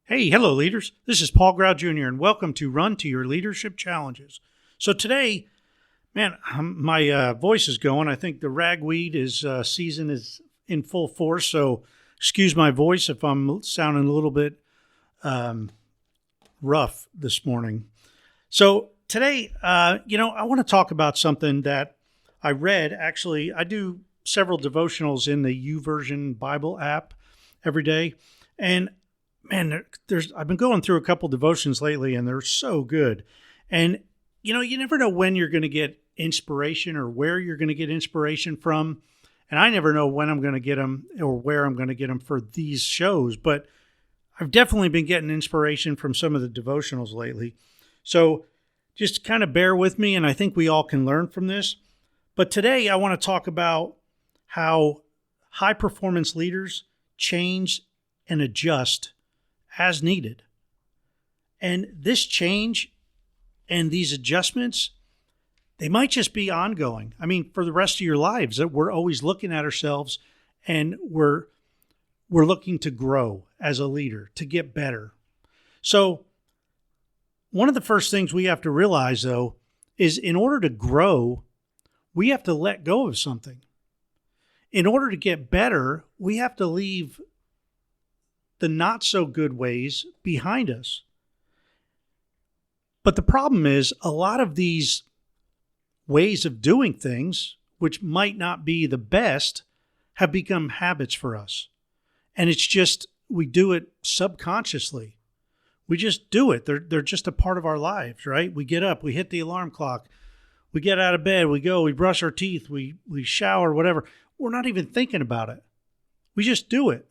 Hey, hello, leaders. This is Paul Grau Jr., and welcome to Run to Your Leadership Challenges. So today, man, my voice is going. I think the ragweed season is in full force, so excuse my voice if I'm sounding a little bit rough this morning. So today, I want to talk about something that I read. Actually, I do several devotionals in the YouVersion Bible app every day, and man, I've been going through a couple devotions lately, and they're so good. And you never know when you're going to get inspiration or where you're going to get inspiration from. And I never know when I'm going to get them or where I'm going to get them for these shows. But I've definitely been getting inspiration from some of the devotionals lately. So just kind of bear with me, and I think we all can learn from this. But today I want to talk about how high performance leaders change and adjust as needed. And this change and these adjustments, they might just be ongoing. I mean, for the rest of your lives, that we're always looking at ourselves and we're looking to grow as a leader, to get better. So one of the first things we have to realize, though, is in order to grow, we have to let go of something. In order to get better, we have to leave the not so good ways behind us. But the problem is a lot of these ways of doing things, which might not be the best, have become habits for us. And it's just, we do it subconsciously. We just do it. They're just a part of our lives, right? We get up, we hit the alarm clock, we get out of bed, we go, we brush our teeth, we shower, whatever. We're not even thinking about it. We just do it.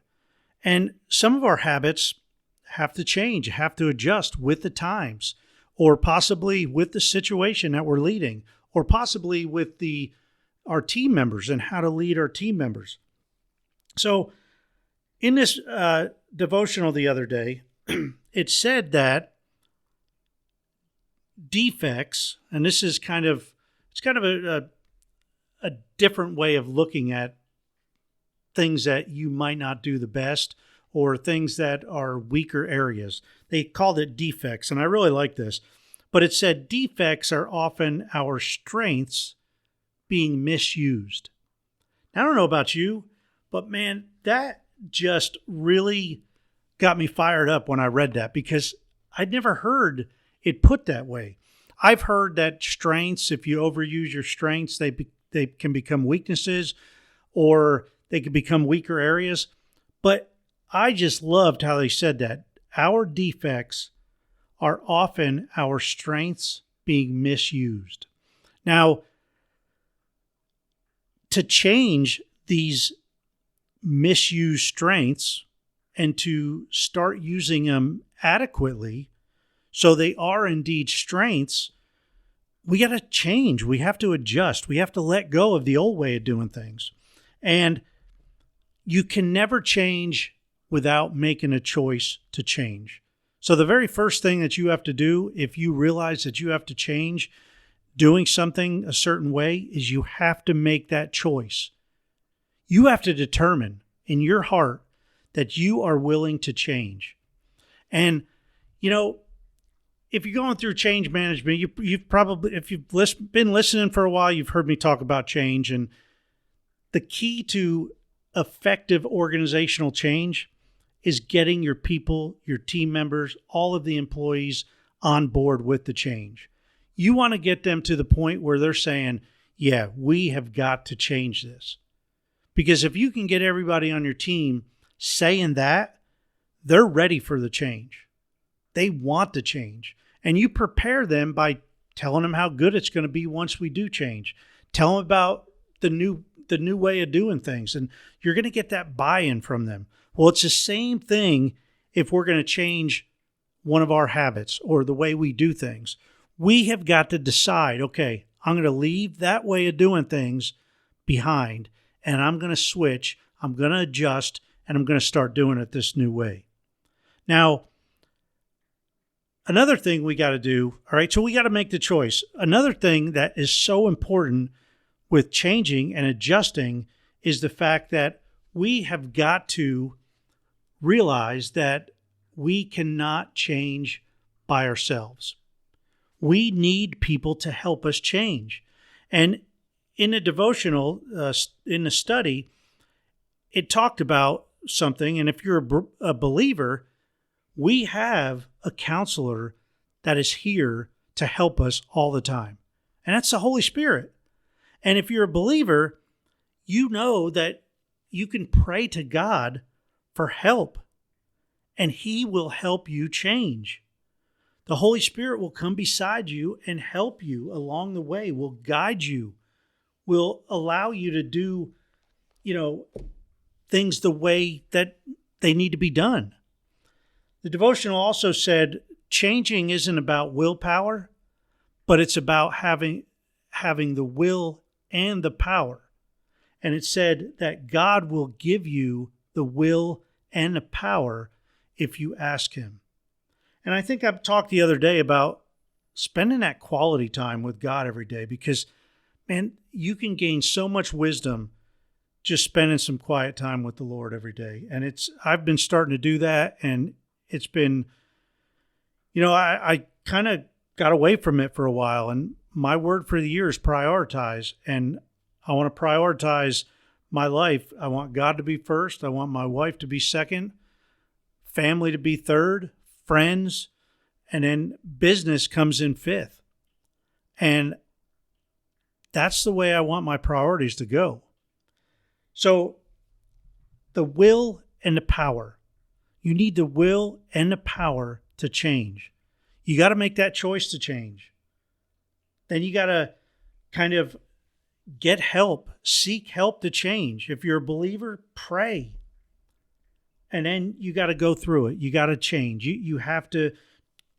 And some of our habits have to change, have to adjust with the times, or possibly with the situation that we're leading, or possibly with our team members and how to lead our team members. So in this devotional the other day, it said that defects, and this is kind of a different way of looking at things that you might not do the best or things that are weaker areas. They called it defects, and I really like this. But it said defects are often our strengths being misused. Now, I don't know about you, but man, that just really got me fired up when I read that because I'd never heard it put that way. I've heard that strengths, if you overuse your strengths, they can become weaknesses, or they could become weaker areas. But I just loved how they said that. Our defects are often our strengths being misused. Now, to change these misused strengths and to start using them adequately so they are indeed strengths, we got to change. We have to adjust. We have to let go of the old way of doing things. And you can never change without making a choice to change. So the very first thing that you have to do if you realize that you have to change doing something a certain way is you have to make that choice. You have to determine in your heart that you are willing to change. And, if you're going through change management, you've probably, if you've been listening for a while, you've heard me talk about change. And the key to effective organizational change is getting your people, your team members, all of the employees on board with the change. You want to get them to the point where they're saying, yeah, we have got to change this. Because if you can get everybody on your team saying that, they're ready for the change. They want to change. And you prepare them by telling them how good it's going to be once we do change. Tell them about the new way of doing things, and you're going to get that buy-in from them. Well, it's the same thing if we're going to change one of our habits or the way we do things. We have got to decide, okay, I'm going to leave that way of doing things behind, and I'm going to switch, I'm going to adjust, and I'm going to start doing it this new way. Now, another thing we got to do, all right, so we got to make the choice. Another thing that is so important with changing and adjusting is the fact that we have got to realize that we cannot change by ourselves. We need people to help us change. And in a devotional, in the study, it talked about something. And if you're a believer, we have a counselor that is here to help us all the time. And that's the Holy Spirit. And if you're a believer, you know that you can pray to God for help, and He will help you change. The Holy Spirit will come beside you and help you along the way, will guide you, will allow you to do, things the way that they need to be done. The devotional also said, changing isn't about willpower, but it's about having the will and the power. And it said that God will give you the will and the power if you ask Him. And I think I've talked the other day about spending that quality time with God every day, because, man, you can gain so much wisdom just spending some quiet time with the Lord every day. And I've been starting to do that, and it's been, I kind of got away from it for a while, and my word for the year is prioritize. And I want to prioritize my life. I want God to be first. I want my wife to be second, family to be third, friends, and then business comes in fifth. And that's the way I want my priorities to go. So the will and the power. You need the will and the power to change. You got to make that choice to change. Then you got to kind of get help, seek help to change. If you're a believer, pray. And then you got to go through it. You got to change. You have to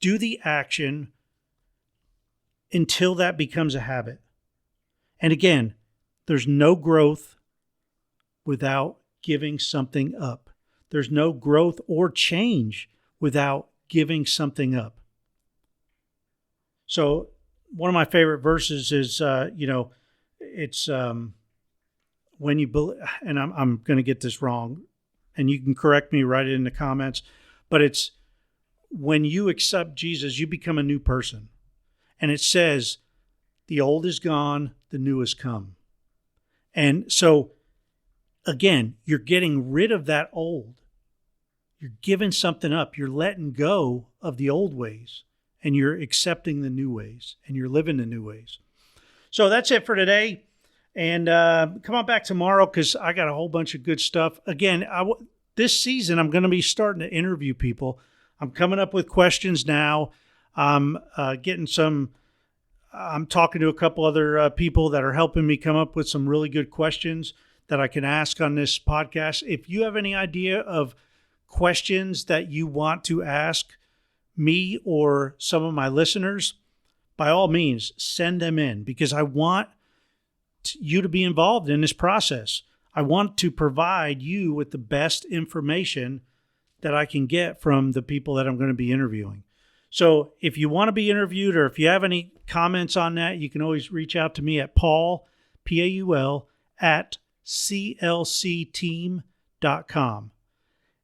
do the action until that becomes a habit. And again, there's no growth without giving something up. There's no growth or change without giving something up. So one of my favorite verses is, it's when you believe, and I'm going to get this wrong, and you can correct me, write it in the comments, but it's when you accept Jesus, you become a new person. And it says, the old is gone, the new has come. And so, again, you're getting rid of that old. You're giving something up. You're letting go of the old ways, and you're accepting the new ways, and you're living the new ways. So that's it for today. And come on back tomorrow, because I got a whole bunch of good stuff. Again, this season, I'm going to be starting to interview people. I'm coming up with questions now. I'm talking to a couple other people that are helping me come up with some really good questions that I can ask on this podcast. If you have any idea of questions that you want to ask me or some of my listeners, by all means, send them in, because I want you to be involved in this process. I want to provide you with the best information that I can get from the people that I'm going to be interviewing. So if you want to be interviewed, or if you have any comments on that, you can always reach out to me at Paul, Paul, at CLCteam.com.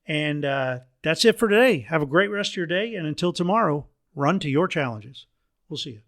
And that's it for today. Have a great rest of your day. And until tomorrow, run to your challenges. We'll see you.